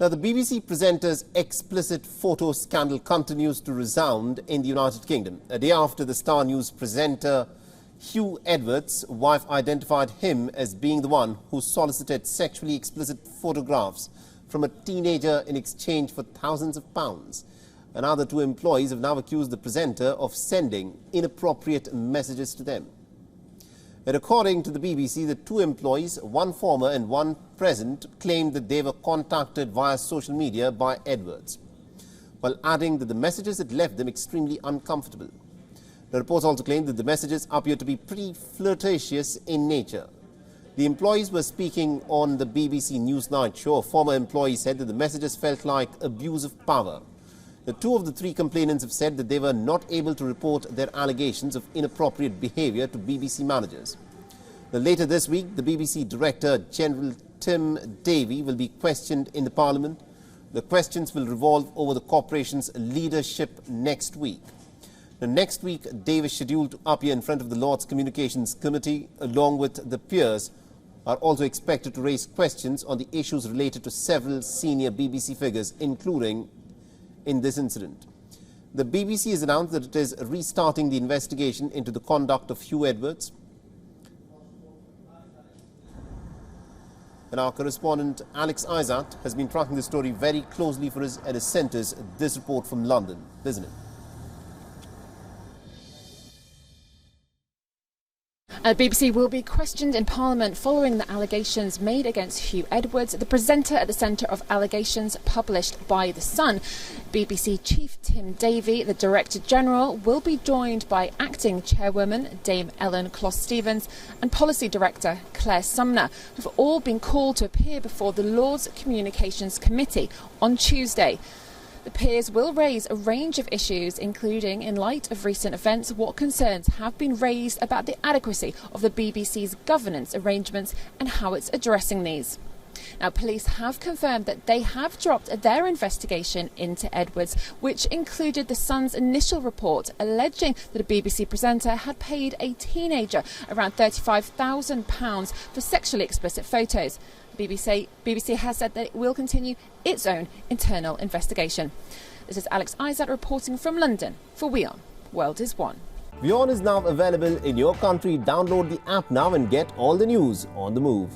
Now, the BBC presenter's explicit photo scandal continues to resound in the United Kingdom. A day after the Star News presenter Hugh Edwards' wife identified him as being the one who solicited sexually explicit photographs from a teenager in exchange for thousands of pounds. Another two employees have now accused the presenter of sending inappropriate messages to them. And according to the BBC, the two employees, one former and one present, claimed that they were contacted via social media by Edwards, while adding that the messages had left them extremely uncomfortable. The reports also claimed that the messages appeared to be pretty flirtatious in nature. The employees were speaking on the BBC Newsnight show. A former employee said that the messages felt like abuse of power. The two of the three complainants have said that they were not able to report their allegations of inappropriate behaviour to BBC managers. Later this week, the BBC Director General Tim Davie will be questioned in the Parliament. The questions will revolve over the corporation's leadership next week. Now, next week, Dave is scheduled to appear in front of the Lords Communications Committee, along with the peers are also expected to raise questions on the issues related to several senior BBC figures, including in this incident. The BBC has announced that it is restarting the investigation into the conduct of Hugh Edwards. And our correspondent Alex Isat has been tracking the story very closely for us and has sent us this report from London, isn't it? The BBC will be questioned in Parliament following the allegations made against Hugh Edwards, the presenter at the centre of allegations published by The Sun. BBC Chief Tim Davie, the Director General, will be joined by Acting Chairwoman Dame Ellen Closs-Stevens and Policy Director Claire Sumner, who have all been called to appear before the Lords Communications Committee on Tuesday. The peers will raise a range of issues, including, in light of recent events, what concerns have been raised about the adequacy of the BBC's governance arrangements and how it's addressing these. Now, police have confirmed that they have dropped their investigation into Edwards, which included The Sun's initial report alleging that a BBC presenter had paid a teenager around £35,000 for sexually explicit photos. BBC has said that it will continue its own internal investigation. This is Alex Isat reporting from London for WION. World is One. WION is now available in your country. Download the app now and get all the news on the move.